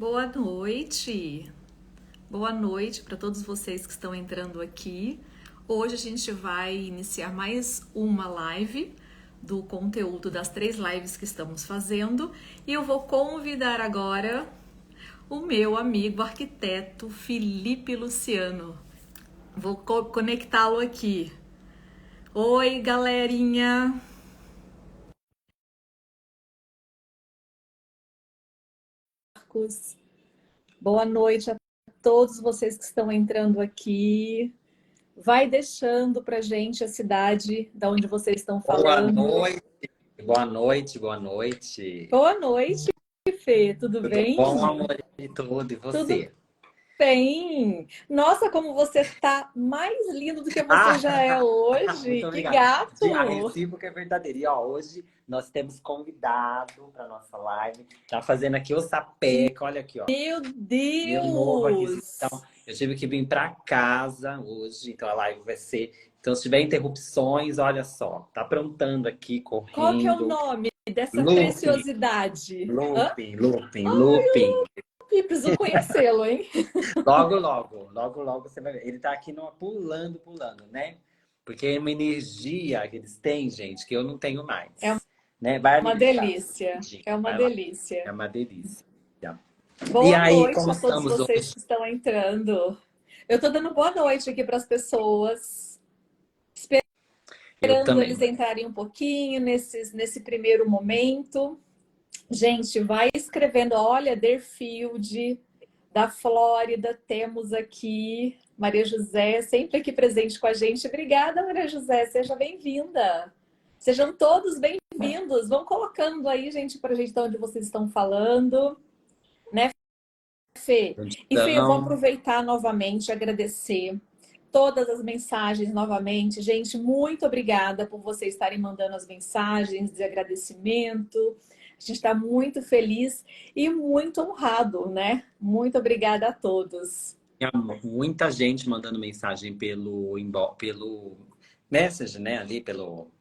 Boa noite! Boa noite para todos vocês que estão entrando aqui. Hoje a gente vai iniciar mais uma live do conteúdo das 3 lives que estamos fazendo e eu vou convidar agora o meu amigo arquiteto Felipe Luciano. Vou conectá-lo aqui. Oi, galerinha! Boa noite a todos vocês que estão entrando aqui. Vai deixando pra gente a cidade da onde vocês estão Boa falando. noite, boa noite, boa noite. Boa noite, Fê. Tudo Tudo bem? bom, amor de tudo, e Tudo você? bem. Nossa, como você tá mais lindo do que você Ah, já é hoje. muito Que obrigado. A gato! recíproca é verdadeira. E ó, hoje nós temos convidado para nossa live. Tá fazendo aqui o sapeca, olha aqui, ó. Meu Meu novo aqui. Deus! Então, eu tive que vir para casa hoje, então a live vai ser. Então, se tiver interrupções, olha só, tá aprontando aqui, Qual que é o correndo. nome dessa Looping, preciosidade? Hã? looping, looping, looping. Ih, preciso conhecê-lo, hein? Logo, você vai ver. Ele tá aqui pulando, né? Porque é uma energia que eles têm, gente, que eu não tenho mais. É Né? Vai uma alimentar. delícia. É uma Vai lá. delícia. É uma delícia. E Boa aí, noite como a todos estamos vocês hoje? que estão entrando. Eu estou dando boa noite aqui para as pessoas, Eu esperando também. eles entrarem um pouquinho nesse primeiro momento. Gente, vai escrevendo. Olha, Deerfield, da Flórida, temos aqui Maria José, sempre aqui presente com a gente. Obrigada, Maria José, seja bem-vinda. Sejam todos bem-vindos. Vão colocando aí, gente, para a gente de onde vocês estão falando, né, Fê? E Fê, eu vou Então, aproveitar novamente, agradecer todas as mensagens novamente. Gente, muito obrigada por vocês estarem mandando as mensagens de agradecimento. A gente está muito feliz e muito honrado, né? Muito obrigada a todos. tinha muita gente mandando mensagem pelo Messenger, né? Ali Pelo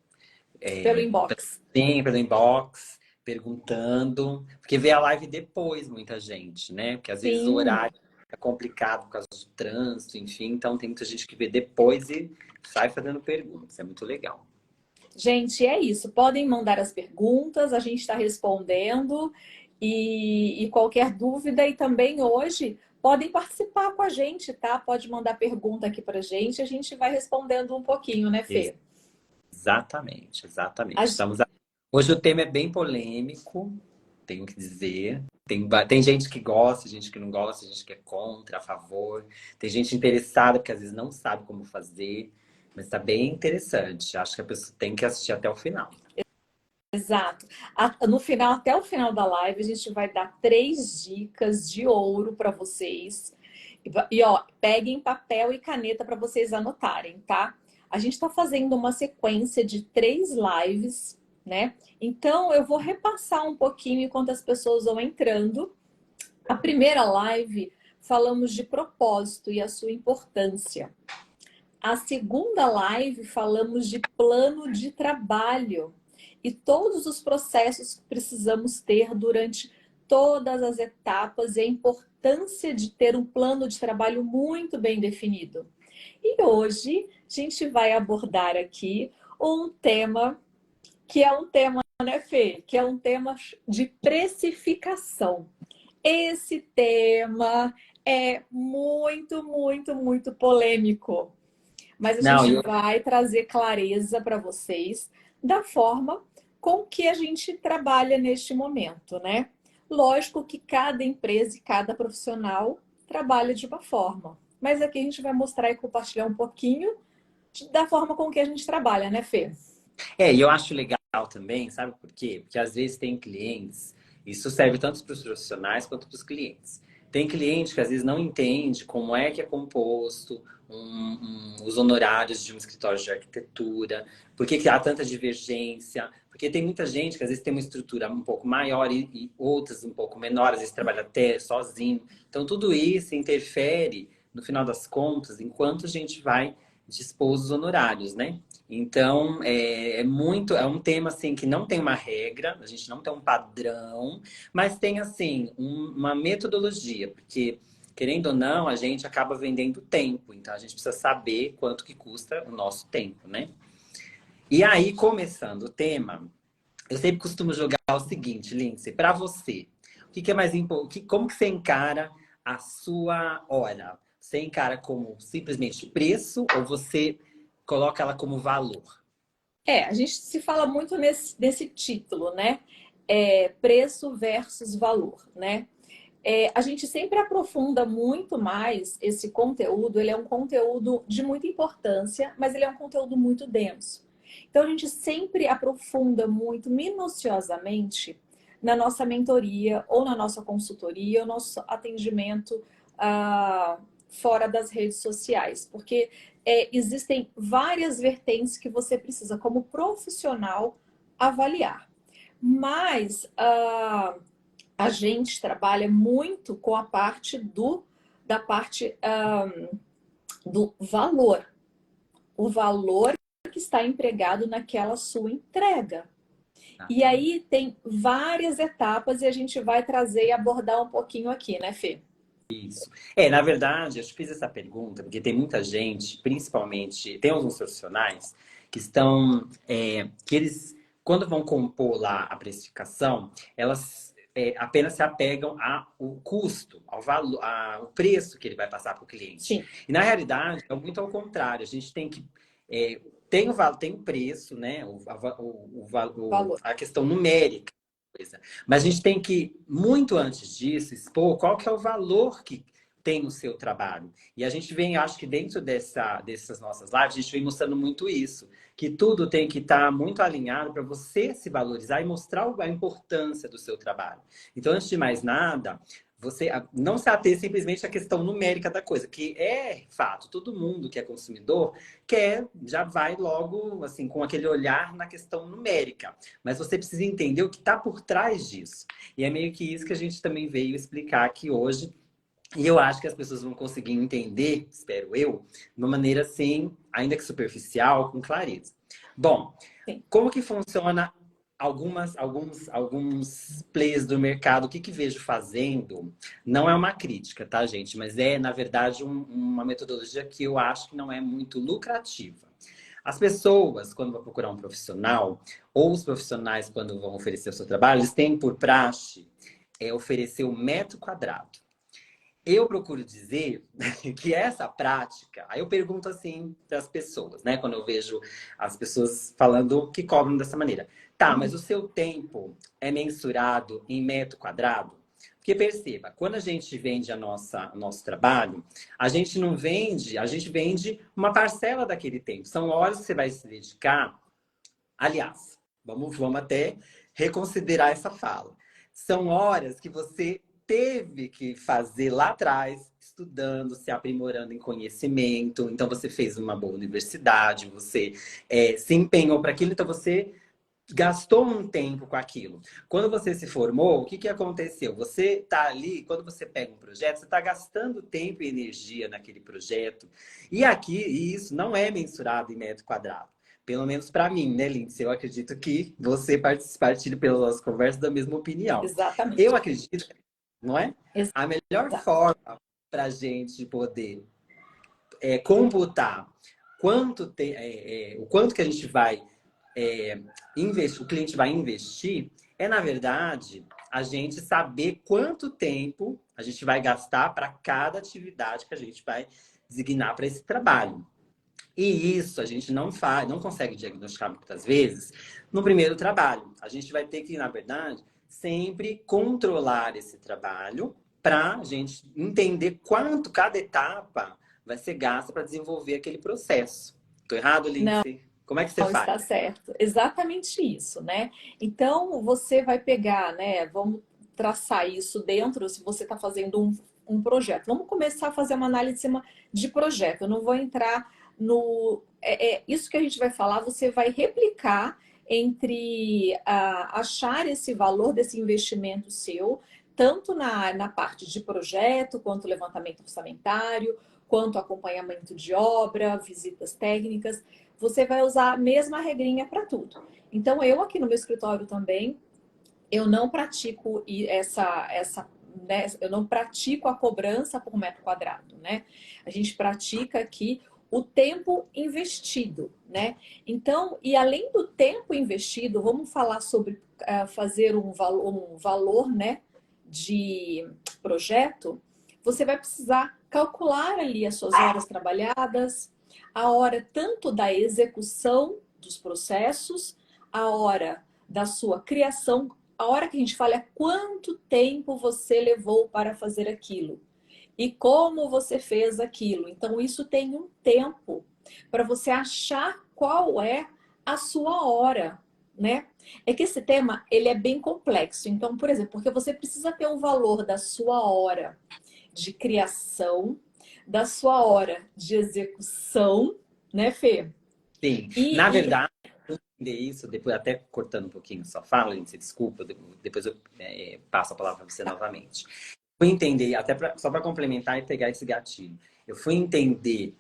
é, inbox. pelo inbox, perguntando. Porque vê a live depois, muita gente, né? Porque às vezes o Sim. horário é complicado por causa do trânsito, enfim. Então tem muita gente que vê depois e sai fazendo perguntas. É muito legal. Gente, é isso. Podem mandar as perguntas, a gente está respondendo. E qualquer dúvida, e também hoje podem participar com a gente, tá? Pode mandar pergunta aqui pra gente, a gente vai respondendo um pouquinho, né, Fê? Exatamente, exatamente. A Hoje o tema é bem polêmico, tenho que dizer. Tem gente que gosta, gente que não gosta, gente que é contra, a favor. Tem gente interessada, porque às vezes não sabe como fazer. Mas tá bem interessante. Acho que a pessoa tem que assistir até o final. Exato. No final, até o final da live, a gente vai dar 3 dicas de ouro para vocês. Ó, peguem papel e caneta para vocês anotarem, tá? A gente está fazendo uma sequência de 3 lives, né? Então, eu vou repassar um pouquinho enquanto as pessoas vão entrando. A primeira live, falamos de propósito e a sua importância. A segunda live, falamos de plano de trabalho e todos os processos que precisamos ter durante todas as etapas e a importância de ter um plano de trabalho muito bem definido. E hoje a gente vai abordar aqui um tema que é um tema, né, Fê? Que é um tema de precificação. Esse tema é muito polêmico. Mas a Não, gente eu, vai trazer clareza para vocês da forma com que a gente trabalha neste momento, né? Lógico que cada empresa e cada profissional trabalha de uma forma. Mas aqui a gente vai mostrar e compartilhar um pouquinho da forma com que a gente trabalha, né, Fê? e eu acho legal também, sabe por quê? Porque às vezes tem clientes, isso serve tanto para os profissionais quanto para os clientes. Tem cliente que às vezes não entende como é que é composto os honorários de um escritório de arquitetura, por que há tanta divergência, porque tem muita gente que às vezes tem uma estrutura um pouco maior e outras um pouco menores, às vezes trabalha até sozinho. Então tudo isso interfere, no final das contas, enquanto a gente vai dispor os honorários, né? Então, é um tema assim que não tem uma regra, a gente não tem um padrão, mas tem assim uma metodologia, porque querendo ou não, a gente acaba vendendo tempo, então a gente precisa saber quanto que custa o nosso tempo, né? E aí, começando o tema, eu sempre costumo jogar o seguinte, Lindsay, para você, o que é mais importante? Como que você encara a sua hora? Você encara como simplesmente preço ou você coloca ela como valor? A gente se fala muito nesse título, né? Preço versus valor, né? A gente sempre aprofunda muito mais esse conteúdo. Ele é um conteúdo de muita importância, mas ele é um conteúdo muito denso. Então, a gente sempre aprofunda muito minuciosamente na nossa mentoria, ou na nossa consultoria, ou nosso atendimento fora das redes sociais. Porque existem várias vertentes que você precisa, como profissional, avaliar. Mas a gente trabalha muito com a parte da parte do valor. O valor que está empregado naquela sua entrega. E aí tem várias etapas e a gente vai trazer e abordar um pouquinho aqui, né, Fê? Isso. Na verdade, eu te fiz essa pergunta porque tem muita gente, principalmente, tem alguns profissionais que estão, que eles, quando vão compor lá a precificação, elas apenas se apegam ao custo, ao valor, ao preço que ele vai passar para o cliente. Sim. E na realidade, é muito ao contrário. A gente tem que tem o preço, né? Valor. A questão numérica coisa. Mas a gente tem que, muito antes disso, expor qual que é o valor que tem no seu trabalho. E a gente vem, acho que dentro dessas nossas lives, a gente vem mostrando muito isso. Que tudo tem que estar muito alinhado para você se valorizar e mostrar a importância do seu trabalho. Então, antes de mais nada, você não se ater simplesmente à questão numérica da coisa, que é fato, todo mundo que é consumidor já vai logo assim com aquele olhar na questão numérica. Mas você precisa entender o que está por trás disso. E é meio que isso que a gente também veio explicar aqui hoje. E eu acho que as pessoas vão conseguir entender, espero eu, de uma maneira assim, ainda que superficial, com clareza. Bom, Sim. como que funciona alguns players do mercado? O que vejo fazendo? Não é uma crítica, tá, gente? Mas é, na verdade, uma metodologia que eu acho que não é muito lucrativa. As pessoas, quando vão procurar um profissional, ou os profissionais, quando vão oferecer o seu trabalho, eles têm por praxe oferecer o metro quadrado. Eu procuro dizer que essa prática, aí eu pergunto assim para as pessoas, né? Quando eu vejo as pessoas falando que cobram dessa maneira. Tá, mas o seu tempo é mensurado em metro quadrado? Porque perceba, quando a gente vende o nosso trabalho, a gente não vende, a gente vende uma parcela daquele tempo. São horas que você vai se dedicar. Aliás, vamos até reconsiderar essa fala. São horas que você teve que fazer lá atrás, estudando, se aprimorando em conhecimento. Então, você fez uma boa universidade, você se empenhou para aquilo, então você gastou um tempo com aquilo. Quando você se formou, o que aconteceu? Você está ali, quando você pega um projeto, você está gastando tempo e energia naquele projeto. E isso não é mensurado em metro quadrado. Pelo menos para mim, né, Lindsay? Eu acredito que você partilha pelas nossas conversas da mesma opinião. Exatamente. Eu acredito, não é? A melhor Exato. forma para a gente poder computar o quanto que a gente vai investir, o cliente vai investir, na verdade, a gente saber quanto tempo a gente vai gastar para cada atividade que a gente vai designar para esse trabalho. E isso a gente não consegue diagnosticar muitas vezes no primeiro trabalho. A gente vai ter que, na verdade, sempre controlar esse trabalho para a gente entender quanto cada etapa vai ser gasta para desenvolver aquele processo. Tô errado, Não, Lindsay? Como é que você está faz? certo. Exatamente isso, né? Então, você vai pegar, né? Vamos traçar isso dentro, se você está fazendo um projeto. Vamos começar a fazer uma análise de projeto. Eu não vou entrar no... isso que a gente vai falar, você vai replicar entre achar esse valor desse investimento seu, tanto na parte de projeto, quanto levantamento orçamentário, quanto acompanhamento de obra, visitas técnicas, você vai usar a mesma regrinha para tudo. Então, eu aqui no meu escritório também, eu não pratico né, eu não pratico a cobrança por metro quadrado, né? A gente pratica aqui o tempo investido, né? Então, e além do tempo investido, vamos falar sobre fazer um valor, né, de projeto. Você vai precisar calcular ali as suas horas trabalhadas, a hora tanto da execução dos processos, a hora da sua criação, a hora que a gente fala é quanto tempo você levou para fazer aquilo e como você fez aquilo. Então, isso tem um tempo para você achar qual é a sua hora, né? É que esse tema, ele é bem complexo. Então, por exemplo, porque você precisa ter um valor da sua hora de criação, da sua hora de execução, né, Fê? Sim, na verdade, eu entender isso, depois até cortando um pouquinho sua fala, Lindsay, desculpa, depois eu passo a palavra para você novamente. Fui entender, até só para complementar e pegar esse gatilho, eu fui entender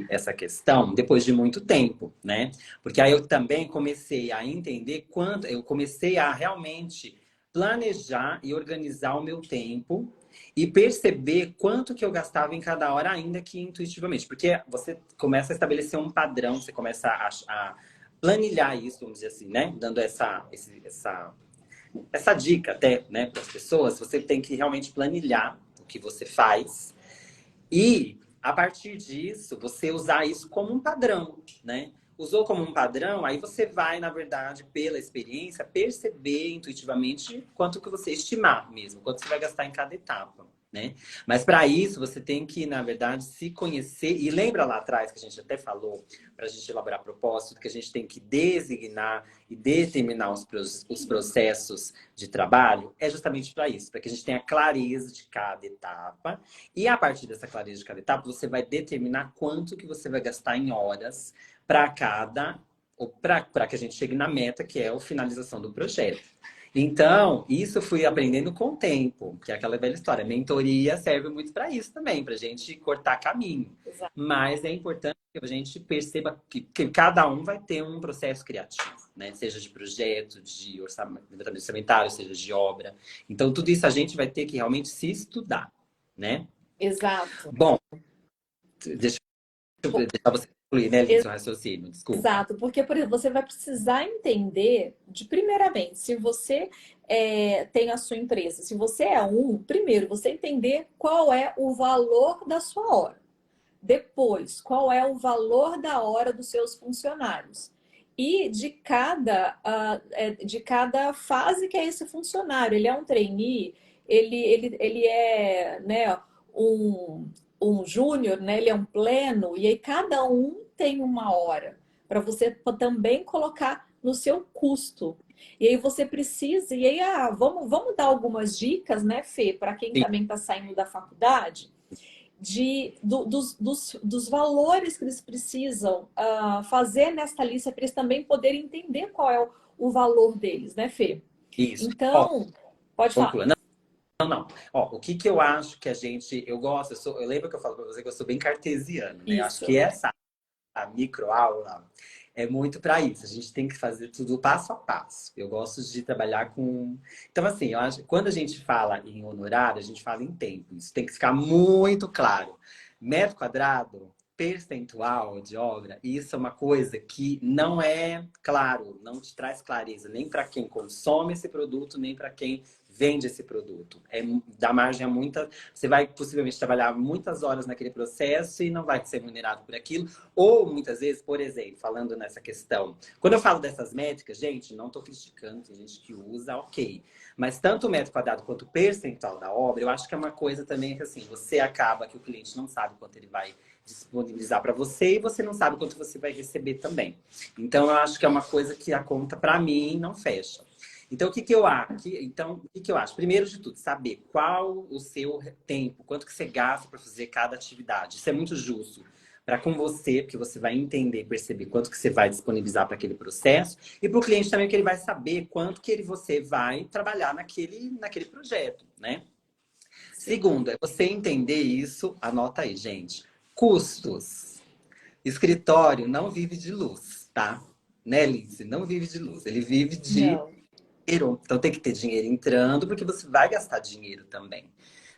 essa questão depois de muito tempo, né? Porque aí eu também comecei a entender quanto, eu comecei a realmente planejar e organizar o meu tempo e perceber quanto que eu gastava em cada hora, ainda que intuitivamente. Porque você começa a estabelecer um padrão, você começa a planilhar isso, vamos dizer assim, né? Dando essa dica até, né, para as pessoas. Você tem que realmente planilhar o que você faz e, a partir disso, você usar isso como um padrão, né? Usou como um padrão, aí você vai, na verdade, pela experiência, perceber intuitivamente quanto que você estimar mesmo, quanto você vai gastar em cada etapa, né? Mas para isso, você tem que, na verdade, se conhecer. E lembra lá atrás que a gente até falou, para a gente elaborar propósito, que a gente tem que designar e determinar os processos de trabalho? É justamente para isso, para que a gente tenha clareza de cada etapa. E a partir dessa clareza de cada etapa, você vai determinar quanto que você vai gastar em horas para cada, ou para que a gente chegue na meta, que é a finalização do projeto. Então, isso eu fui aprendendo com o tempo, que é aquela velha história. Mentoria serve muito para isso também, para a gente cortar caminho. Exato. Mas é importante que a gente perceba que cada um vai ter um processo criativo, né? Seja de projeto, de orçamentário, seja de obra. Então, tudo isso a gente vai ter que realmente se estudar, né? Exato. Bom, deixa eu deixar você concluir, né, Lindsay, seu raciocínio, desculpa. Exato, porque, por exemplo, você vai precisar entender, primeiramente, se você tem a sua empresa, se você é primeiro, você entender qual é o valor da sua hora. Depois, qual é o valor da hora dos seus funcionários. E de cada fase que é esse funcionário. Ele é um trainee, ele é, né, um júnior, né? Ele é um pleno, e aí cada um tem uma hora para você também colocar no seu custo. E aí você precisa, e aí vamos dar algumas dicas, né, Fê, para quem Sim, também está saindo da faculdade, dos valores que eles precisam fazer nesta lista para eles também poderem entender qual é o valor deles, né, Fê? isso. Ó, Então, pode falar. conclua. Não. Ó, o que que eu acho que a gente... Eu gosto, eu lembro que eu falo pra você que eu sou bem cartesiano, né? Eu acho que Isso, essa a microaula é muito para isso. A gente tem que fazer tudo passo a passo. Eu gosto de trabalhar com... Então, assim, eu acho que quando a gente fala em honorário, a gente fala em tempo. Isso tem que ficar muito claro. Metro quadrado, percentual de obra, isso é uma coisa que não é claro, não te traz clareza nem para quem consome esse produto, nem para quem vende esse produto. Dá margem a muita... Você vai possivelmente trabalhar muitas horas naquele processo e não vai ser remunerado por aquilo. Ou, muitas vezes, por exemplo, falando nessa questão... Quando eu falo dessas métricas, gente, não estou criticando, tem gente que usa, ok. Mas tanto o metro quadrado quanto o percentual da obra, eu acho que é uma coisa também que, assim, você acaba que o cliente não sabe quanto ele vai disponibilizar para você e você não sabe quanto você vai receber também. Então, eu acho que é uma coisa que a conta, para mim, não fecha. Então, o que que eu acho? Primeiro de tudo, saber qual o seu tempo, quanto que você gasta para fazer cada atividade. Isso é muito justo para com você, porque você vai entender, perceber quanto que você vai disponibilizar para aquele processo. E para o cliente também, que ele vai saber quanto que você vai trabalhar naquele projeto, né? Segundo, é você entender isso, anota aí, gente. Custos. Escritório não vive de luz, tá? Né, Lindsay? Não vive de luz, ele vive de Não. dinheiro. Então tem que ter dinheiro entrando, porque você vai gastar dinheiro também,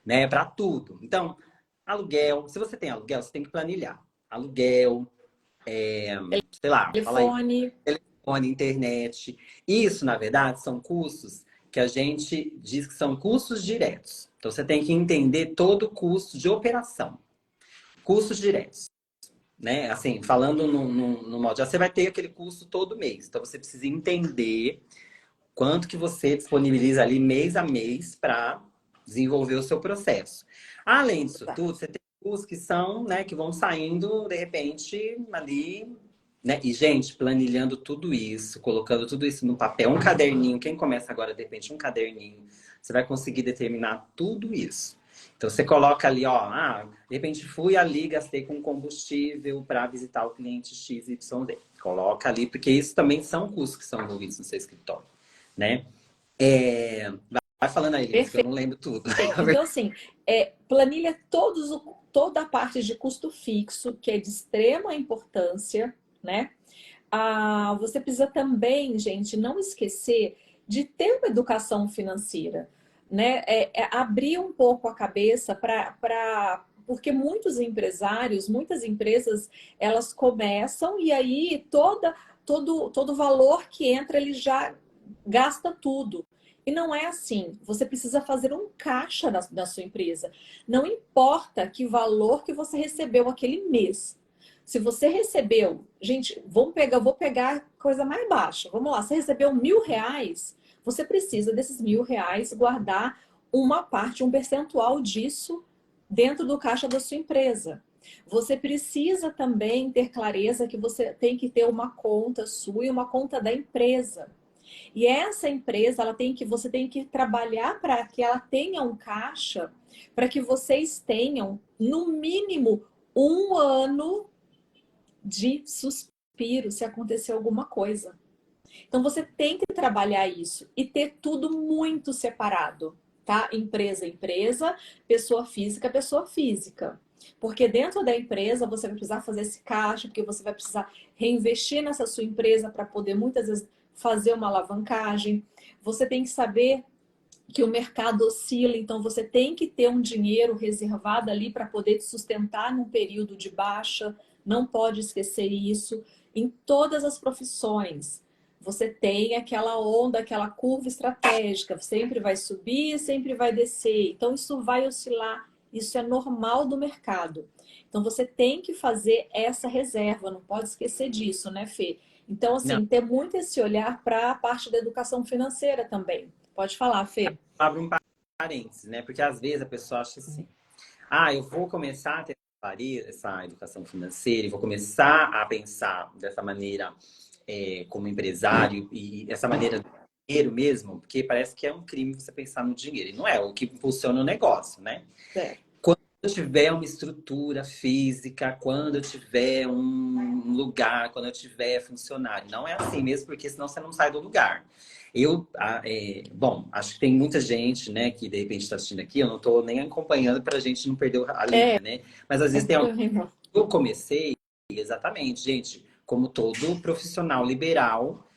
né? Para tudo. Então, aluguel. Se você tem aluguel, você tem que planilhar. Aluguel, sei lá, fala aí, Telefone. telefone, internet. Isso, na verdade, são custos que a gente diz que são custos diretos. Então você tem que entender todo o custo de operação. Custos diretos. Né? Assim, falando no modo, já você vai ter aquele custo todo mês. Então você precisa entender quanto que você disponibiliza ali mês a mês para desenvolver o seu processo. Além disso Tá. tudo, você tem custos que são, né, que vão saindo de repente ali, né? E gente, planilhando tudo isso, colocando tudo isso no papel, um caderninho, quem começa agora de repente um caderninho, você vai conseguir determinar tudo isso. Então você coloca ali, ó, de repente fui ali, gastei com combustível para visitar o cliente XYZ. Coloca ali, porque isso também são custos que são envolvidos no seu escritório, né? Vai falando aí, Lins, que eu Perfeito. não lembro tudo. Então, assim, planilha toda a parte de custo fixo, que é de extrema importância, né? Você precisa também, gente, não esquecer de ter uma educação financeira, né? Abrir um pouco a cabeça porque muitos empresários, muitas empresas, elas começam e aí todo valor que entra, ele já gasta tudo. E não é assim. Você precisa fazer um caixa da sua empresa. Não importa que valor que você recebeu aquele mês. Se você recebeu, gente, vou pegar coisa mais baixa. Vamos lá, você recebeu R$ 1.000, você precisa desses R$ 1.000 guardar uma parte, um percentual disso dentro do caixa da sua empresa. Você precisa também ter clareza que você tem que ter uma conta sua e uma conta da empresa. E essa empresa, você tem que trabalhar para que ela tenha um caixa, para que vocês tenham, no mínimo, 1 ano de suspiro se acontecer alguma coisa. Então você tem que trabalhar isso e ter tudo muito separado, tá? Empresa, empresa, pessoa física. Porque dentro da empresa você vai precisar fazer esse caixa, porque você vai precisar reinvestir nessa sua empresa para poder muitas vezes fazer uma alavancagem. Você tem que saber que o mercado oscila, então você tem que ter um dinheiro reservado ali para poder te sustentar num período de baixa. Não pode esquecer isso. Em todas as profissões, você tem aquela onda, aquela curva estratégica, sempre vai subir, sempre vai descer. Então isso vai oscilar, isso é normal do mercado. Então você tem que fazer essa reserva, não pode esquecer disso, né, Fê? Então, Não, assim, ter muito esse olhar para a parte da educação financeira também. Pode falar, Fê. abre um parênteses, né? Porque às vezes a pessoa acha assim, eu vou começar a ter essa educação financeira e vou começar a pensar dessa maneira como empresário e essa maneira do dinheiro mesmo, porque parece que é um crime você pensar no dinheiro. E não é o que impulsiona o negócio, né? É. Quando eu tiver uma estrutura física, quando eu tiver um lugar, quando eu tiver funcionário. Não é assim mesmo, porque senão você não sai do lugar. Bom, acho que tem muita gente, né, que de repente está assistindo aqui, eu não estou nem acompanhando para a gente não perder a linha, né? Mas às vezes tem alguém. Eu comecei, exatamente, gente, como todo profissional liberal,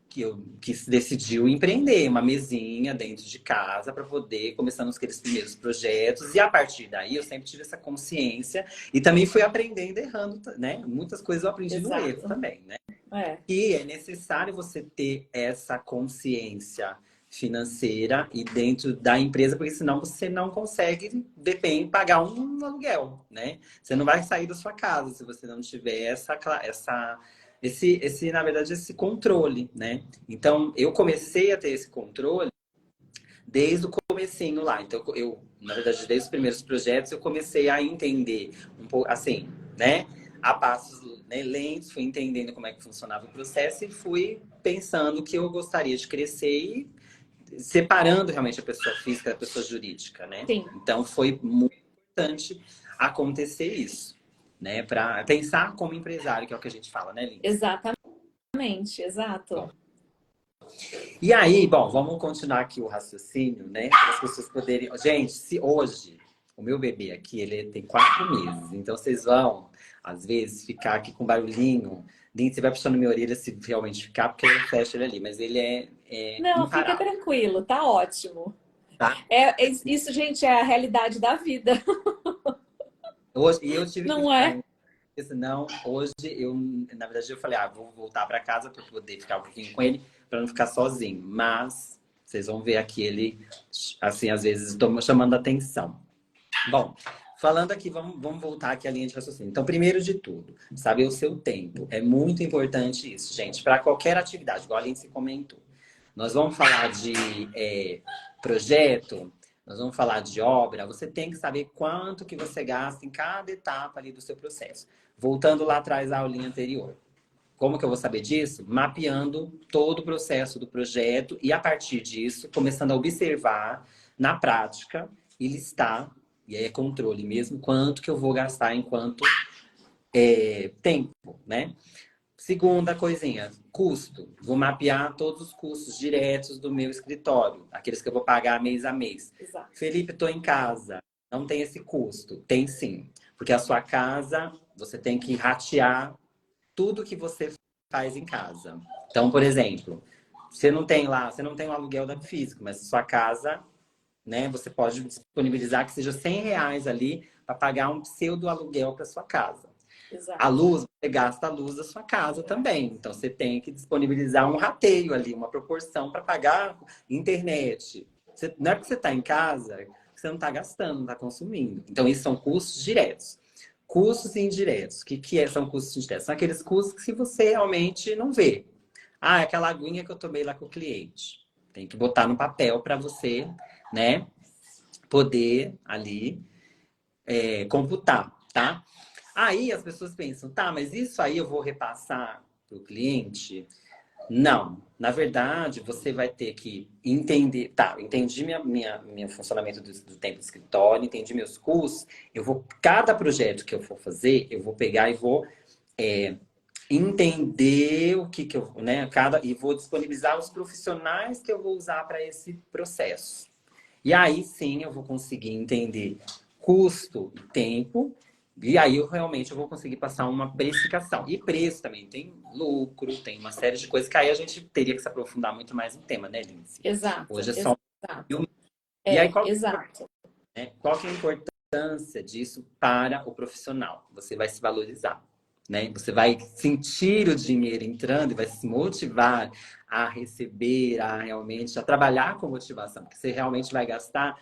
que decidiu empreender uma mesinha dentro de casa para poder começar nos aqueles primeiros projetos. E a partir daí eu sempre tive essa consciência e também fui aprendendo errando, né? Muitas coisas eu aprendi no erro Exato. também, né? É. E é necessário você ter essa consciência financeira e dentro da empresa, porque senão você não consegue, depende, pagar um aluguel, né? Você não vai sair da sua casa se você não tiver na verdade, esse controle, né? Então, eu comecei a ter esse controle desde o comecinho lá. Então, na verdade, desde os primeiros projetos, eu comecei a entender um pouco, assim, né? A passos, né, lentos, fui entendendo como é que funcionava o processo e fui pensando que eu gostaria de crescer e separando realmente a pessoa física da pessoa jurídica, né? Sim. Então, foi muito importante acontecer isso, né? Para pensar como empresário, que é o que a gente fala, né, Lins? Exatamente, exato. Bom, e aí, bom, vamos continuar aqui o raciocínio, né? Para as pessoas poderem. Gente, se hoje o meu bebê aqui, ele tem 4 meses. Então, vocês vão, às vezes, ficar aqui com barulhinho. Você vai puxando minha orelha se realmente ficar, porque eu fecho ele ali. Mas ele é Não, fica imparável, tranquilo, tá ótimo. tá? Isso, gente, é a realidade da vida, Hoje, e eu tive que não ficar é? em senão, hoje, na verdade, eu falei, vou voltar para casa para poder ficar um pouquinho com ele, para não ficar sozinho. Mas, vocês vão ver aqui ele, assim, às vezes, chamando a atenção. Bom, falando aqui, vamos voltar aqui à linha de raciocínio. Então, primeiro de tudo, saber o seu tempo. É muito importante isso, gente, para qualquer atividade, igual a Lindsay comentou. Nós vamos falar de projeto, nós vamos falar de obra, você tem que saber quanto que você gasta em cada etapa ali do seu processo. Voltando lá atrás à aulinha anterior. Como que eu vou saber disso? Mapeando todo o processo do projeto e, a partir disso, começando a observar na prática e listar, e aí é controle mesmo, quanto que eu vou gastar enquanto tempo, né? Segunda coisinha, custo. Vou mapear todos os custos diretos do meu escritório, aqueles que eu vou pagar mês a mês. Exato. Felipe, estou em casa. Não tem esse custo? Tem sim. Porque a sua casa, você tem que ratear tudo que você faz em casa. Então, por exemplo, você não tem um aluguel da físico, mas sua casa, né, você pode disponibilizar que seja R$ 100 ali para pagar um pseudo aluguel para sua casa. A Exato. luz, você gasta a luz da sua casa também. Então, você tem que disponibilizar um rateio ali, uma proporção para pagar internet. Não é porque você está em casa que você não está gastando, não está consumindo. Então, isso são custos diretos. Custos indiretos. O são custos indiretos? São aqueles custos que se você realmente não vê. Ah, é aquela aguinha que eu tomei lá com o cliente. Tem que botar no papel para você, né, poder ali computar, tá? Aí as pessoas pensam, tá, mas isso aí eu vou repassar para o cliente? Não. Na verdade, você vai ter que entender. Tá, entendi meu funcionamento do tempo de escritório, entendi meus custos. Cada projeto que eu for fazer, eu vou pegar e vou é, entender o que eu, né, e vou disponibilizar os profissionais que eu vou usar para esse processo. E aí sim eu vou conseguir entender custo e tempo, e aí eu realmente vou conseguir passar uma precificação. E preço também, tem lucro, tem uma série de coisas que aí a gente teria que se aprofundar muito mais no tema, né, Lindsay? Exato, Hoje é só. exato. E aí Exato. qual que é a importância disso para o profissional? Você vai se valorizar, né? Você vai sentir o dinheiro entrando e vai se motivar a receber, a trabalhar com motivação, porque você realmente vai gastar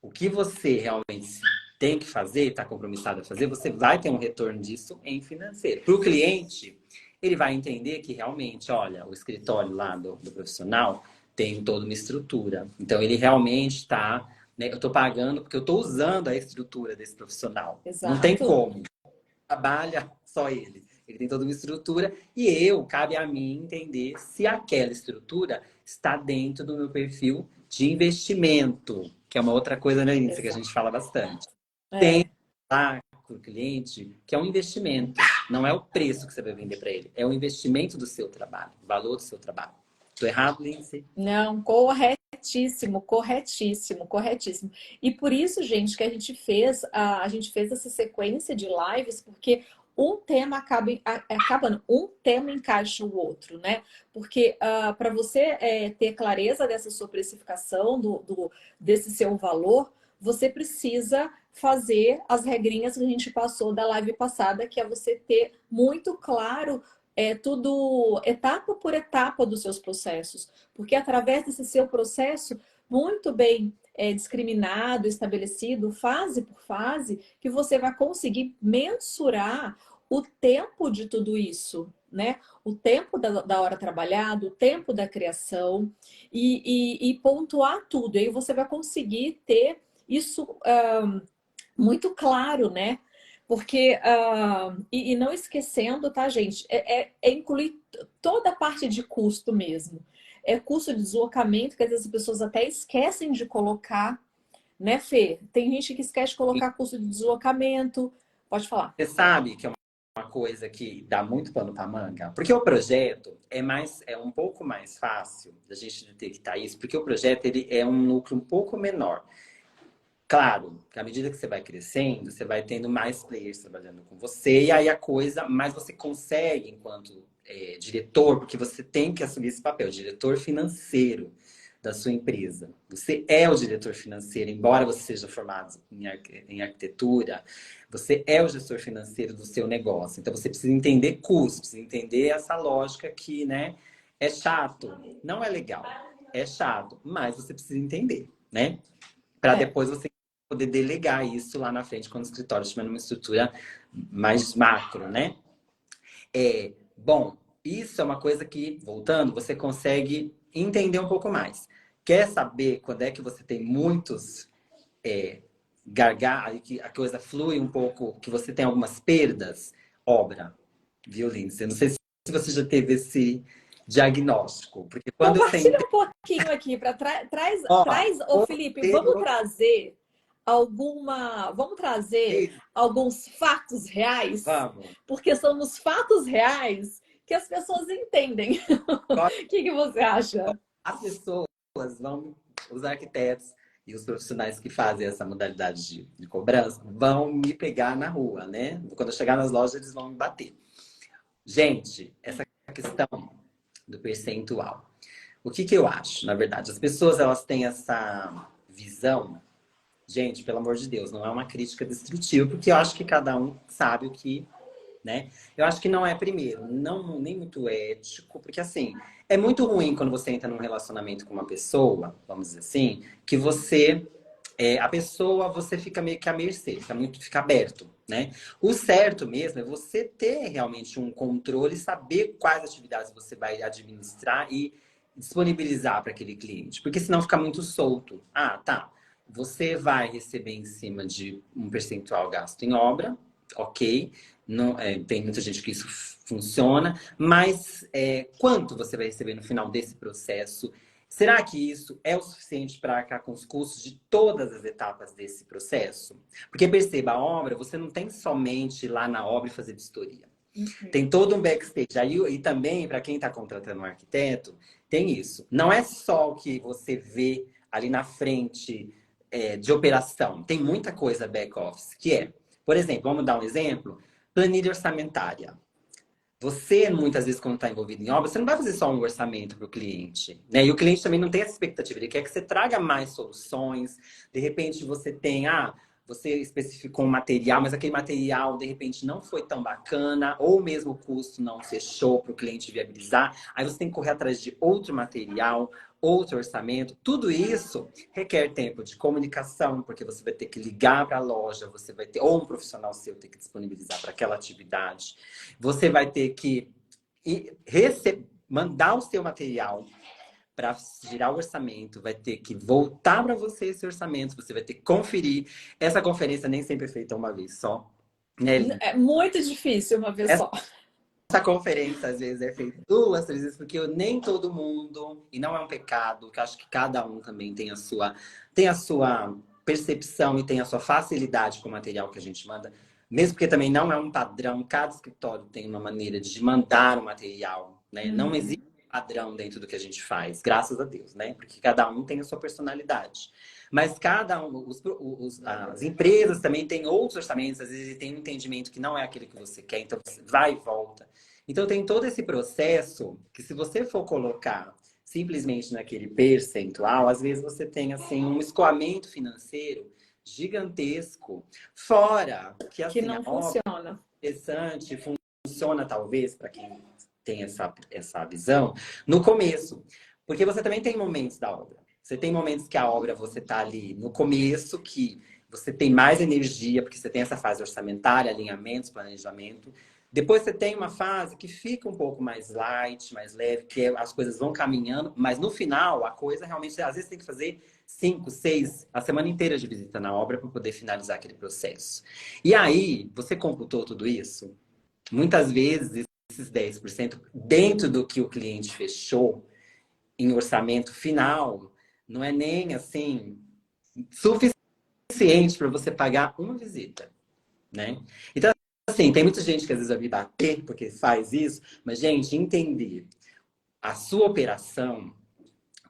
o que você realmente tem que fazer, está compromissado a fazer, você vai ter um retorno disso em financeiro. Para o cliente, ele vai entender que realmente, olha, o escritório lá do profissional tem toda uma estrutura. Então, ele realmente está, né, eu estou pagando porque eu estou usando a estrutura desse profissional. Não tem Exato. como. Trabalha só ele. Ele tem toda uma estrutura e cabe a mim entender se aquela estrutura está dentro do meu perfil de investimento, que é uma outra coisa, né, Lindsay, que a Exato. gente fala bastante. É. Tá para o cliente que é um investimento, não é o preço que você vai vender para ele, é o investimento do seu trabalho, o valor do seu trabalho. Estou errado, Lindsay? Não, corretíssimo, corretíssimo, corretíssimo. E por isso, gente, que a gente fez essa sequência de lives, porque um tema acaba, um tema encaixa o outro, né? Porque para você ter clareza dessa sua precificação, desse seu valor, você precisa fazer as regrinhas que a gente passou da live passada, que é você ter muito claro tudo etapa por etapa dos seus processos. Porque através desse seu processo, muito bem discriminado, estabelecido, fase por fase, que você vai conseguir mensurar o tempo de tudo isso, né? O tempo da hora trabalhada, o tempo da criação e pontuar tudo. Aí você vai conseguir ter isso muito claro, né? Porque, e não esquecendo, tá, gente? É incluir toda a parte de custo mesmo. É custo de deslocamento, que às vezes as pessoas até esquecem de colocar, né, Fê? Tem gente que esquece de colocar custo de deslocamento. Pode falar. Você sabe que é uma coisa que dá muito pano para manga? Porque o projeto é um pouco mais fácil da gente detectar isso, porque o projeto ele é um núcleo um pouco menor. Claro, que à medida que você vai crescendo, você vai tendo mais players trabalhando com você, e aí a coisa, mais você consegue enquanto diretor, porque você tem que assumir esse papel, diretor financeiro da sua empresa. Você é o diretor financeiro, embora você seja formado em arquitetura, você é o gestor financeiro do seu negócio. Então você precisa entender custos, precisa entender essa lógica que, né, é chato, não é legal, é chato, mas você precisa entender, né? Para É. depois você poder delegar isso lá na frente, quando o escritório estiver numa estrutura mais macro, né? Bom, isso é uma coisa que, voltando, você consegue entender um pouco mais. Quer saber quando é que você tem muitos gargalos, que a coisa flui um pouco, que você tem algumas perdas? Obra, viu, Lindsay? Eu não sei se você já teve esse diagnóstico, porque quando eu Compartilha sentei... um pouquinho aqui para Ó, traz, ô Felipe, vamos trazer alguns fatos reais, vamos. porque são nos fatos reais que as pessoas entendem. O que você acha? As pessoas vão, os arquitetos e os profissionais que fazem essa modalidade de cobrança vão me pegar na rua, né? Quando eu chegar nas lojas, eles vão me bater. Gente, essa questão do percentual. O que que eu acho, na verdade? As pessoas, elas têm essa visão. Gente, pelo amor de Deus, não é uma crítica destrutiva, porque eu acho que cada um sabe o que, né? Eu acho que não é, primeiro, não nem muito ético, porque assim, é muito ruim quando você entra num relacionamento com uma pessoa, vamos dizer assim, que você, a pessoa, você fica meio que à mercê, fica aberto, né? O certo mesmo é você ter realmente um controle, saber quais atividades você vai administrar e disponibilizar para aquele cliente, porque senão fica muito solto. Ah, tá. Você vai receber em cima de um percentual gasto em obra, ok. Não, tem muita gente que isso funciona, mas quanto você vai receber no final desse processo? Será que isso é o suficiente para arcar com os custos de todas as etapas desse processo? Porque perceba, a obra, você não tem somente ir lá na obra e fazer vistoria. Tem todo um backstage. Aí, e também, para quem está contratando um arquiteto, tem isso. Não é só o que você vê ali na frente de operação. Tem muita coisa back-office, que é, por exemplo, vamos dar um exemplo, planilha orçamentária. Você, muitas vezes, quando está envolvido em obra, você não vai fazer só um orçamento para o cliente, né? E o cliente também não tem essa expectativa. Ele quer que você traga mais soluções. De repente, você tem, você especificou um material, mas aquele material, de repente, não foi tão bacana, ou mesmo o custo não fechou para o cliente viabilizar. Aí você tem que correr atrás de outro material, outro orçamento. Tudo isso requer tempo de comunicação, porque você vai ter que ligar para a loja, você vai ter, ou um profissional seu ter que disponibilizar para aquela atividade. Você vai ter que mandar o seu material para girar o orçamento, vai ter que voltar para você esse orçamento, você vai ter que conferir. Essa conferência nem sempre é feita uma vez só, né, Lin? É muito difícil uma vez só. Essa conferência, às vezes, é feita 2, 3 vezes, porque nem todo mundo, e não é um pecado, que acho que cada um também tem a sua percepção e tem a sua facilidade com o material que a gente manda. Mesmo porque também não é um padrão, cada escritório tem uma maneira de mandar o material, né? Não existe padrão dentro do que a gente faz, graças a Deus, né? Porque cada um tem a sua personalidade. Mas cada um, as empresas também têm outros orçamentos, às vezes tem um entendimento que não é aquele que você quer, então você vai e volta. Então tem todo esse processo que, se você for colocar simplesmente naquele percentual, às vezes você tem assim um escoamento financeiro gigantesco, fora que Que assim a não obra funciona. é interessante, funciona talvez para quem tem essa visão no começo, porque você também tem momentos da obra. Você tem momentos que a obra você tá ali no começo, que você tem mais energia, porque você tem essa fase orçamentária, alinhamentos, planejamento. Depois você tem uma fase que fica um pouco mais light, mais leve, que as coisas vão caminhando, mas no final a coisa realmente, às vezes, tem que fazer 5, 6, a semana inteira de visita na obra para poder finalizar aquele processo. E aí, você computou tudo isso? Muitas vezes, esses 10% dentro do que o cliente fechou em orçamento final, não é nem assim suficiente para você pagar uma visita, né? Então, assim, tem muita gente que às vezes vai me bater porque faz isso, mas, gente, entender a sua operação,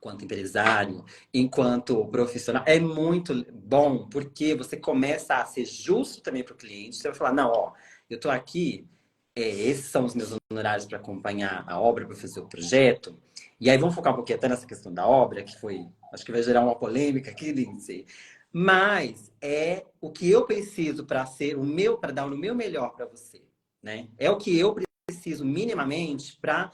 enquanto empresário, enquanto profissional, é muito bom, porque você começa a ser justo também para o cliente. Você vai falar, não, ó, eu estou aqui, esses são os meus honorários para acompanhar a obra, para fazer o projeto. E aí vamos focar um pouquinho até nessa questão da obra, que foi, acho que vai gerar uma polêmica aqui, Lindsay. Mas é o que eu preciso para ser o meu, para dar o meu melhor para você, né? É o que eu preciso minimamente para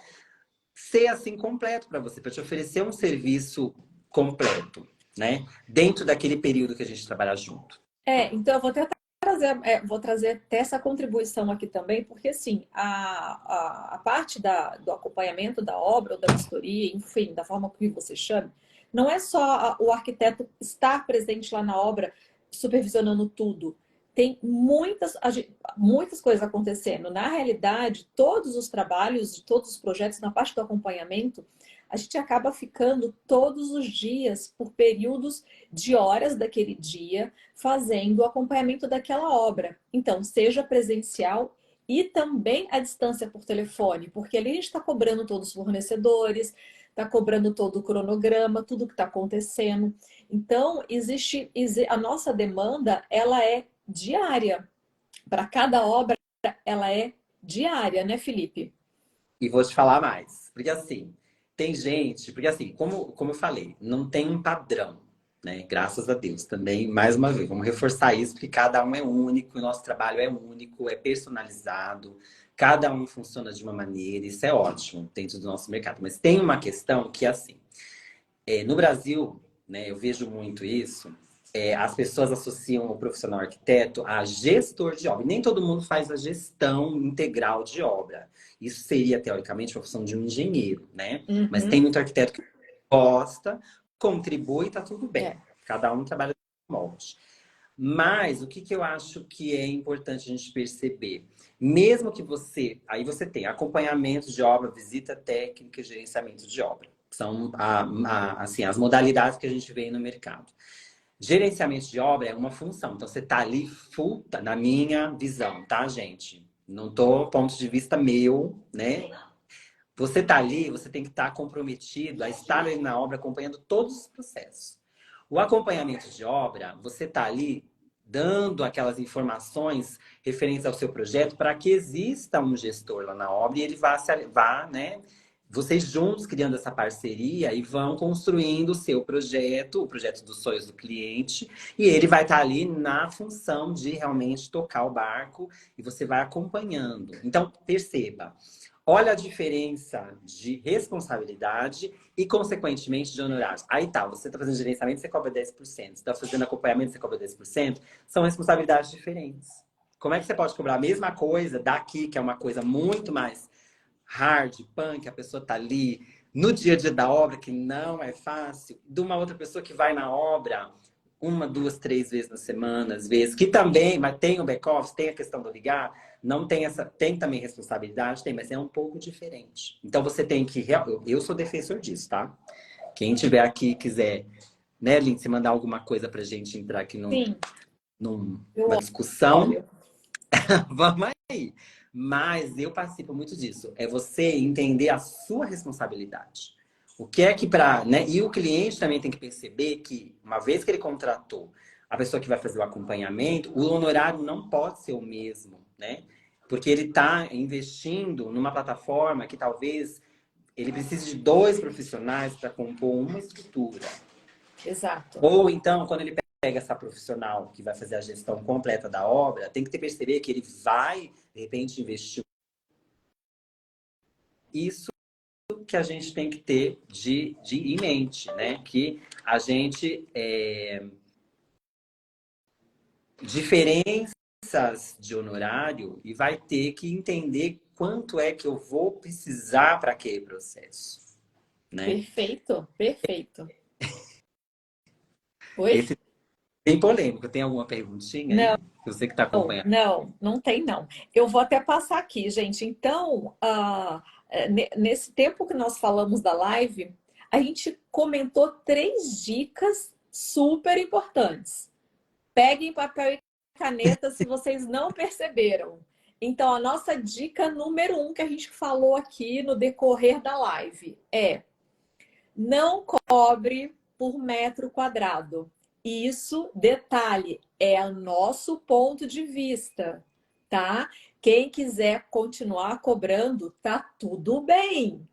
ser assim completo para você, para te oferecer um serviço completo, né? Dentro daquele período que a gente trabalha junto. Então eu vou tentar trazer, vou trazer até essa contribuição aqui também, porque assim, a parte do acompanhamento da obra ou da vistoria, enfim, da forma que você chame, não é só o arquiteto estar presente lá na obra, supervisionando tudo. Tem muitas coisas acontecendo. Na realidade, todos os trabalhos, de todos os projetos, na parte do acompanhamento, a gente acaba ficando todos os dias, por períodos de horas daquele dia, fazendo o acompanhamento daquela obra. Então, seja presencial e também à distância por telefone, porque ali a gente está cobrando todos os fornecedores, está cobrando todo o cronograma, tudo que está acontecendo. Então, a nossa demanda, ela é diária. Para cada obra, ela é diária, né, Felipe? E vou te falar mais. Porque assim, tem gente, porque assim, como eu falei, não tem um padrão, né? Graças a Deus também, mais uma vez, vamos reforçar isso, porque cada um é único, o nosso trabalho é único, é personalizado, cada um funciona de uma maneira, isso é ótimo dentro do nosso mercado. Mas tem uma questão que, assim, no Brasil, né, eu vejo muito isso, as pessoas associam o profissional arquiteto a gestor de obra. E nem todo mundo faz a gestão integral de obra. Isso seria, teoricamente, a função de um engenheiro, né? Mas tem Uhum. muito arquiteto que gosta, contribui, tá tudo bem. É. Cada um trabalha de molde. Mas o que, que eu acho que é importante a gente perceber? Mesmo que aí você tem acompanhamento de obra, visita técnica e gerenciamento de obra. São assim, as modalidades que a gente vê no mercado. Gerenciamento de obra é uma função. Então, você tá ali full, na minha visão, tá, gente? Não tô ponto de vista meu, né? Você tá ali, você tem que estar comprometido a estar ali na obra acompanhando todos os processos. O acompanhamento de obra, você tá ali dando aquelas informações referentes ao seu projeto para que exista um gestor lá na obra e ele vá, né? Vocês juntos criando essa parceria e vão construindo o seu projeto, o projeto dos sonhos do cliente, e ele vai estar ali na função de realmente tocar o barco e você vai acompanhando. Então, perceba, olha a diferença de responsabilidade e, consequentemente, de honorários. Aí tá, você está fazendo gerenciamento, você cobra 10%. Você está fazendo acompanhamento, você cobra 10%. São responsabilidades diferentes. Como é que você pode cobrar a mesma coisa daqui, que é uma coisa muito mais hard, punk, a pessoa tá ali no dia a dia da obra, que não é fácil, de uma outra pessoa que vai na obra uma, duas, três vezes na semana, às vezes, que também, mas tem o back-office, tem a questão do ligar, não tem tem também responsabilidade, tem, mas é um pouco diferente. Então você tem que, eu sou defensor disso, tá? Quem tiver aqui quiser, né, Lindsay, mandar alguma coisa pra gente entrar aqui Sim, numa eu discussão, olho. vamos aí. Mas eu participo muito disso. É você entender a sua responsabilidade. O que é que para, né? E o cliente também tem que perceber que, uma vez que ele contratou a pessoa que vai fazer o acompanhamento, o honorário não pode ser o mesmo, né? Porque ele está investindo numa plataforma que talvez ele precise de dois profissionais para compor uma estrutura. Exato. Ou então, quando ele pega essa profissional que vai fazer a gestão completa da obra, tem que perceber que ele vai, de repente, investir. Isso que a gente tem que ter em mente, né? Que a gente diferenças de honorário e vai ter que entender quanto é que eu vou precisar para aquele processo, né? Perfeito, perfeito. Oi? Esse é bem polêmico. Tem alguma perguntinha aí? Não, Você que está acompanhando. não tem não. Eu vou até passar aqui, gente. Então, nesse tempo que nós falamos da live, a gente comentou 3 dicas super importantes. Peguem papel e caneta se vocês não perceberam. Então, a nossa dica número 1 que a gente falou aqui no decorrer da live é: Não cobre por metro quadrado. Isso, detalhe, é o nosso ponto de vista, tá? Quem quiser continuar cobrando, tá tudo bem.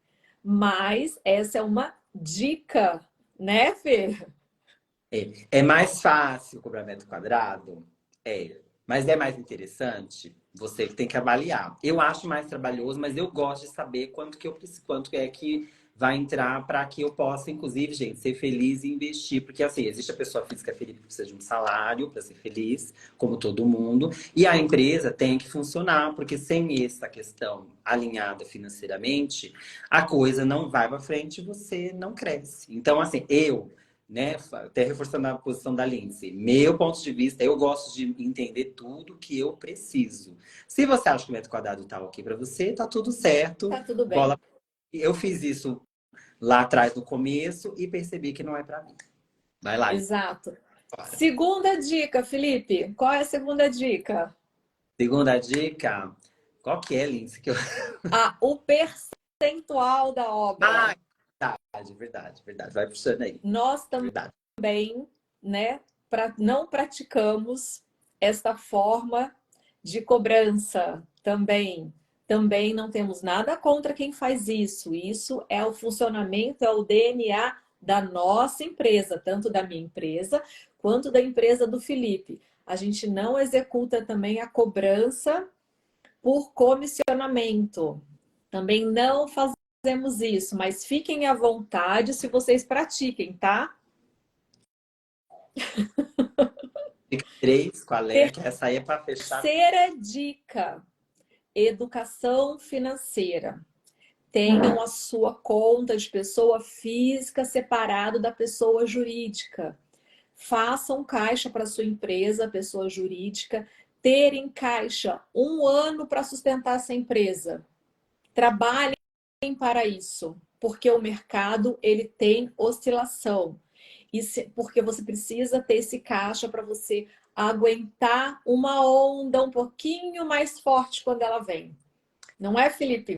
Mas essa é uma dica, né, Fê? É mais fácil cobrar metro quadrado? É. Mas é mais interessante? Você que tem que avaliar. Eu acho mais trabalhoso, mas eu gosto de saber quanto que eu preciso, quanto é que vai entrar para que eu possa, inclusive, gente, ser feliz e investir. Porque assim, existe a pessoa física feliz que precisa de um salário para ser feliz, como todo mundo, e a empresa tem que funcionar, porque sem essa questão alinhada financeiramente, a coisa não vai para frente e você não cresce. Então, assim, né? Até reforçando a posição da Lindsay. Meu ponto de vista, eu gosto de entender tudo que eu preciso. Se você acha que o metro quadrado tá ok para você, tá tudo certo. Tá tudo bem. Bola. Eu fiz isso lá atrás no começo e percebi que não é para mim. Vai lá, Lindsay. Exato. Segunda dica, Felipe. Qual é a segunda dica? Segunda dica. Qual que é, Lindsay? Que eu... O percentual da Ah, obra. verdade, verdade, verdade. Vai puxando aí. Nós Verdade. também, né, não praticamos esta forma de cobrança também. Também não temos nada contra quem faz isso. Isso é o funcionamento, é o DNA da nossa empresa, tanto da minha empresa quanto da empresa do Felipe. A gente não executa também a cobrança por comissionamento. Também não fazemos isso, mas fiquem à vontade se vocês pratiquem, tá? Dica 3, qual é? Que essa aí é para fechar. Terceira dica: educação financeira. Tenham a sua conta de pessoa física separado da pessoa jurídica. Façam caixa para sua empresa, pessoa jurídica, ter em caixa 1 ano para sustentar essa empresa. Trabalhem para isso, porque o mercado ele tem oscilação. Porque você precisa ter esse caixa para você aguentar uma onda um pouquinho mais forte quando ela vem. Não é, Felipe?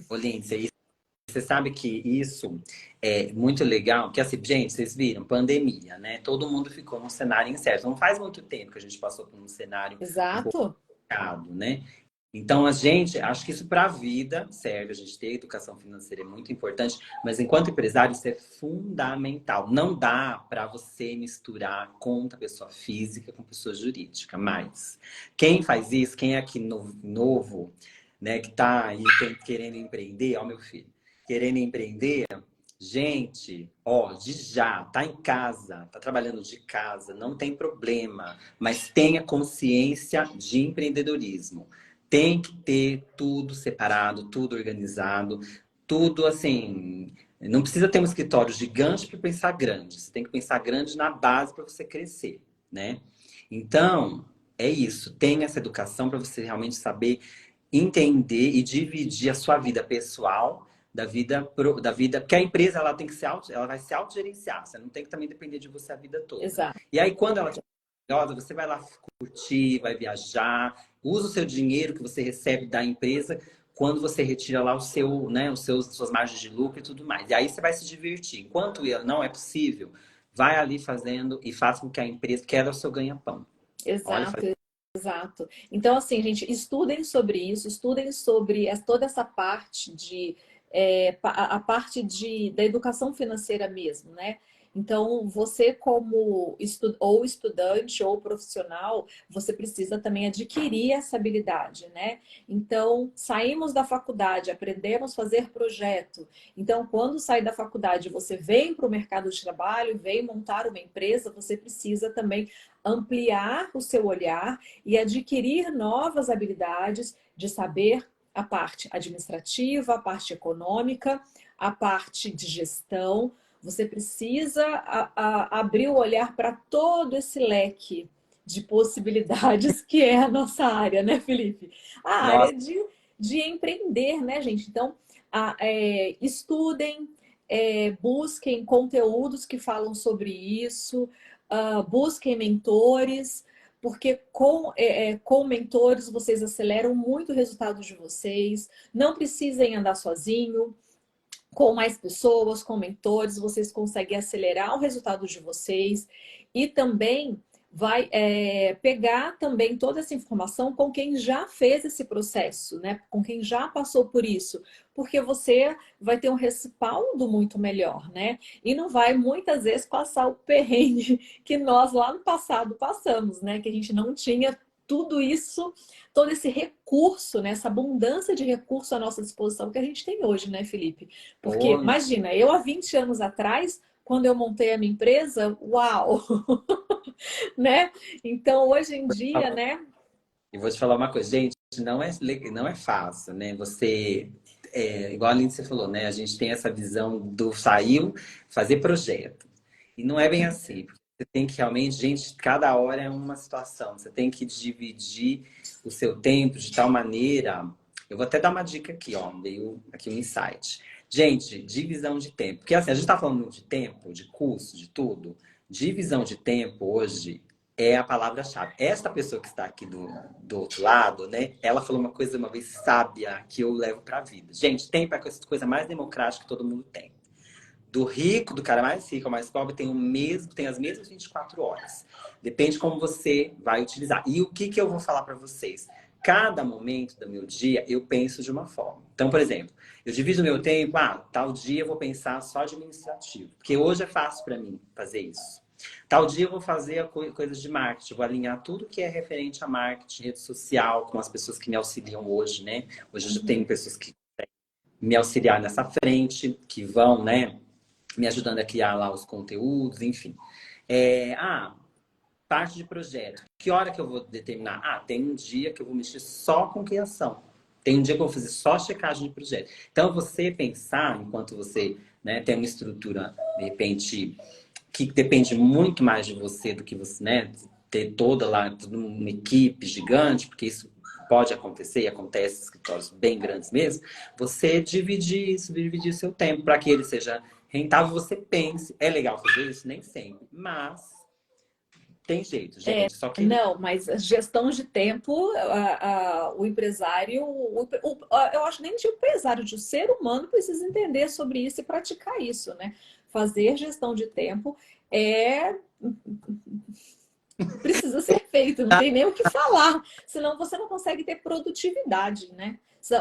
Ô, Lindsay, você sabe que isso é muito legal, que assim, gente, vocês viram, pandemia, né? Todo mundo ficou num cenário incerto. Não faz muito tempo que a gente passou por um cenário um pouco Exato. complicado, né? Então, a gente, acho que isso para a vida serve, a gente ter educação financeira é muito importante, mas enquanto empresário isso é fundamental. Não dá para você misturar conta pessoa física com pessoa jurídica, mas quem faz isso, quem é aqui novo, né, que está aí querendo empreender, ó meu filho, querendo empreender, gente, ó, de já, tá em casa, tá trabalhando de casa, não tem problema, mas tenha consciência de empreendedorismo. Tem que ter tudo separado, tudo organizado, tudo assim. Não precisa ter um escritório gigante para pensar grande. Você tem que pensar grande na base para você crescer, né? Então, é isso. Tenha essa educação para você realmente saber entender e dividir a sua vida pessoal da vida, porque a empresa ela tem que ela vai se autogerenciar, você não tem que também depender de você a vida toda. Exato. E aí quando ela estiver maravilhosa, você vai lá curtir, vai viajar, usa o seu dinheiro que você recebe da empresa quando você retira lá o seu, né, suas margens de lucro e tudo mais. E aí você vai se divertir. Enquanto não é possível, vai ali fazendo e faça com que a empresa queira o seu ganha-pão. Olha, Exato. Exato. Então, assim, gente, estudem sobre isso, estudem sobre toda essa parte a parte da educação financeira mesmo, né? Então, você como ou estudante ou profissional, você precisa também adquirir essa habilidade, né? Então, saímos da faculdade, aprendemos a fazer projeto. Então, quando sai da faculdade, você vem para o mercado de trabalho, vem montar uma empresa, você precisa também ampliar o seu olhar e adquirir novas habilidades de saber a parte administrativa, a parte econômica, a parte de gestão. Você precisa abrir o olhar para todo esse leque de possibilidades que é a nossa área, né, Felipe? A área nossa, de empreender, né, gente? Então, estudem, busquem conteúdos que falam sobre isso, busquem mentores, porque com mentores vocês aceleram muito o resultado de vocês. Não precisem andar sozinho. com mais pessoas, com mentores, vocês conseguem acelerar o resultado de vocês e também vai pegar também toda essa informação com quem já fez esse processo, né? Com quem já passou por isso, porque você vai ter um respaldo muito melhor, né? E não vai muitas vezes passar o perrengue que nós lá no passado passamos, né? Que a gente não tinha tudo isso, todo esse recurso, né? Essa abundância de recurso à nossa disposição que a gente tem hoje, né, Felipe? Porque, Ô, imagina, eu há 20 anos atrás, quando eu montei a minha empresa, uau! Né? Então, hoje em dia, né? e vou te falar uma coisa, gente, não é fácil, né? Você, igual a Lindsay falou, né? A gente tem essa visão do saiu, fazer projeto. E não é bem assim, porque você tem que realmente, gente, cada hora é uma situação. Você tem que dividir o seu tempo de tal maneira. Eu vou até dar uma dica aqui, ó, veio aqui um insight. Gente, divisão de tempo. Porque assim, a gente tá falando de tempo, de curso, de tudo. Divisão de tempo hoje é a palavra-chave. Esta pessoa que está aqui do outro lado, né? Ela falou uma coisa uma vez sábia que eu levo para a vida. Gente, tempo é a coisa mais democrática que todo mundo tem. Do rico, do cara mais rico ao mais pobre, tem as mesmas 24 horas. Depende como você vai utilizar. E o que eu vou falar para vocês? Cada momento do meu dia eu penso de uma forma. Então, por exemplo, eu divido o meu tempo, tal dia eu vou pensar só administrativo, porque hoje é fácil para mim fazer isso. Tal dia eu vou fazer coisas de marketing, vou alinhar tudo que é referente a marketing, rede social, com as pessoas que me auxiliam hoje, né? Hoje eu já tenho pessoas que me auxiliar nessa frente, que vão, né, me ajudando a criar lá os conteúdos, enfim. Parte de projeto. Que hora que eu vou determinar? Tem um dia que eu vou mexer só com criação. Tem um dia que eu vou fazer só checagem de projeto. Então, você pensar, enquanto você, né, tem uma estrutura, de repente, que depende muito mais de você do que você, né, ter toda lá uma equipe gigante, porque isso pode acontecer e acontece em escritórios bem grandes mesmo, você dividir o seu tempo para que ele seja rentável, você pense. É legal fazer isso? Nem sempre, mas tem jeito, gente. Só que Não, mas a gestão de tempo, o empresário, eu acho nem de empresário, de um ser humano precisa entender sobre isso e praticar isso, né? Fazer gestão de tempo é precisa ser feito, não tem nem o que falar, senão você não consegue ter produtividade, né?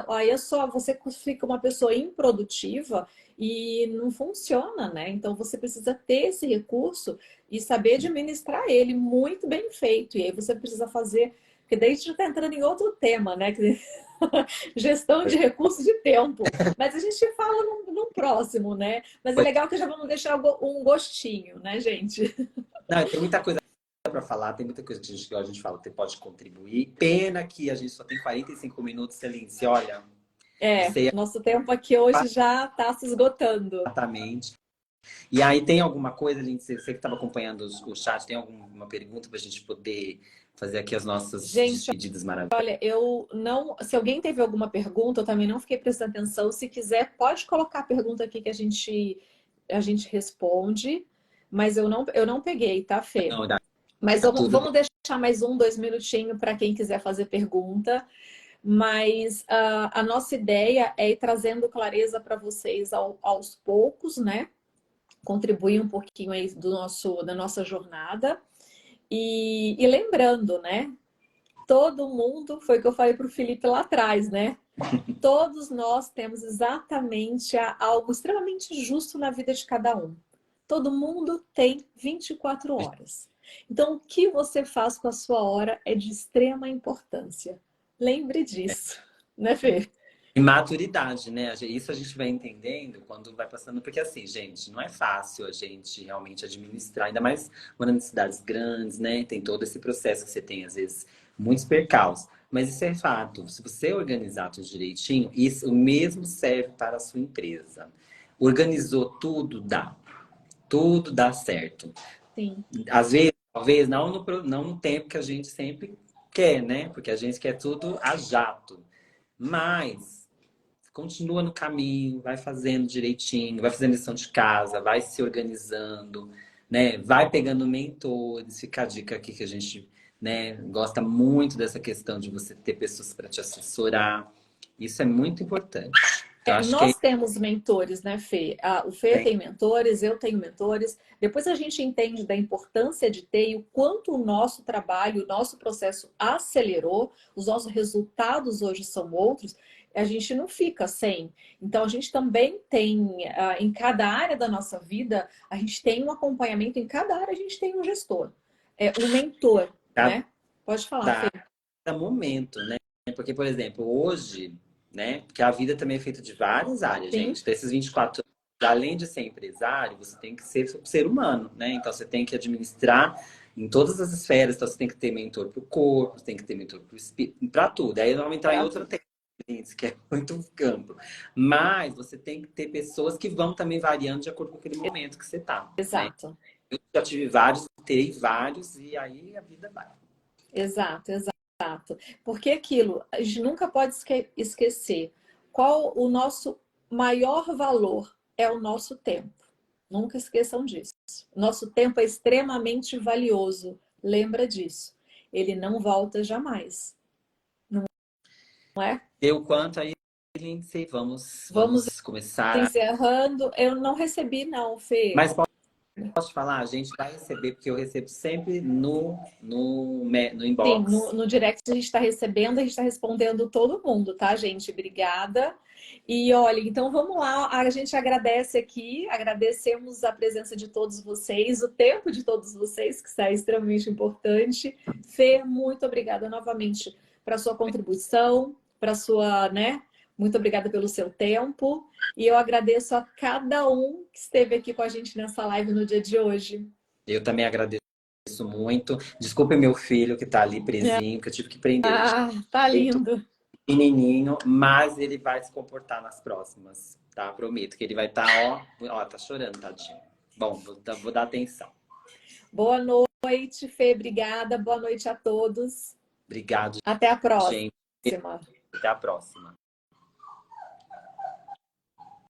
Aí é só você fica uma pessoa improdutiva e não funciona, né? Então você precisa ter esse recurso e saber administrar ele muito bem feito. E aí você precisa fazer, porque daí a gente está entrando em outro tema, né? Gestão de recursos de tempo. Mas a gente fala no próximo, né? Mas é legal que já vamos deixar um gostinho, né, gente? não, tem muita coisa para falar, tem muita coisa que a gente fala que pode contribuir. Pena que a gente só tem 45 minutos, Celine. Olha, você é Nosso tempo aqui hoje já está se esgotando. exatamente. E aí, tem alguma coisa, Lindsay, você que estava acompanhando o chat, tem alguma pergunta para a gente poder fazer aqui as nossas Gente, despedidas maravilhosas? olha, eu não. Se alguém teve alguma pergunta, eu também não fiquei prestando atenção. Se quiser, pode colocar a pergunta aqui que a gente responde. Mas eu não peguei, tá, Fê? Não, dá Mas tudo bem. vamos deixar mais 2 minutinhos para quem quiser fazer pergunta. Mas a nossa ideia é ir trazendo clareza para vocês aos poucos, né? Contribuir um pouquinho aí da nossa jornada. E lembrando, né? Todo mundo, foi o que eu falei para o Felipe lá atrás, né? Todos nós temos exatamente algo extremamente justo na vida de cada um. Todo mundo tem 24 horas. Então, o que você faz com a sua hora é de extrema importância. Lembre disso, né, Fê? E maturidade, né? Isso a gente vai entendendo quando vai passando, porque assim, gente, não é fácil a gente realmente administrar, ainda mais morando em cidades grandes, né? Tem todo esse processo que você tem, às vezes, muitos percalços. Mas isso é fato. Se você organizar tudo direitinho, isso o mesmo serve para a sua empresa. Organizou tudo, dá. Tudo dá certo. Sim. Às vezes, talvez, não no tempo que a gente sempre quer, né? Porque a gente quer tudo a jato. Mas continua no caminho, vai fazendo direitinho, vai fazendo lição de casa, vai se organizando, né? Vai pegando mentores, fica a dica aqui que a gente, né, gosta muito dessa questão de você ter pessoas para te assessorar. Isso é muito importante. Então, acho que Nós temos mentores, né, Fê? O Fê tem. tem mentores, eu tenho mentores. Depois a gente entende da importância de ter e o quanto o nosso trabalho, o nosso processo acelerou, os nossos resultados hoje são outros, a gente não fica sem. Então, a gente também tem, em cada área da nossa vida, a gente tem um acompanhamento, em cada área a gente tem um gestor, um mentor, né? Pode falar, Fê. Cada momento, né? Porque, por exemplo, hoje, né? Porque a vida também é feita de várias áreas, Sim, gente. Desses 24 anos, além de ser empresário, você tem que ser humano, né? Então, você tem que administrar em todas as esferas. Então, você tem que ter mentor para o corpo, você tem que ter mentor para o espírito, para tudo. Aí, vamos entrar em pra outra tudo. tendência, que é muito amplo. Mas você tem que ter pessoas que vão também variando de acordo com aquele momento que você tá, né? Exato. Eu já tive vários, terei vários, e aí a vida vai. Exato, exato. Porque aquilo, a gente nunca pode esquecer qual o nosso maior valor é o nosso tempo. Nunca esqueçam disso. Nosso tempo é extremamente valioso. Lembra disso. Ele não volta jamais, não é? Deu quanto aí, Lindsay? Vamos Vamos começar. encerrando. Eu não recebi, não, Fê. Mas posso te falar? A gente vai receber, porque eu recebo sempre no Sim, inbox. no direct a gente está recebendo, a gente está respondendo todo mundo, tá, gente? Obrigada. E olha, então vamos lá, a gente agradece aqui, agradecemos a presença de todos vocês, o tempo de todos vocês, que está extremamente importante. Fê, muito obrigada novamente para sua contribuição, para sua, né? Muito obrigada pelo seu tempo. E eu agradeço a cada um que esteve aqui com a gente nessa live no dia de hoje. Eu também agradeço muito. Desculpe meu filho que tá ali presinho, que eu tive que prender ele de Ah, tá jeito lindo. pequenininho, mas ele vai se comportar nas próximas, tá? Prometo que ele vai estar, ó, tá chorando, tadinho. Bom, vou dar atenção. Boa noite, Fê. Obrigada. Boa noite a todos. Obrigado, Até a próxima. gente. Até a próxima.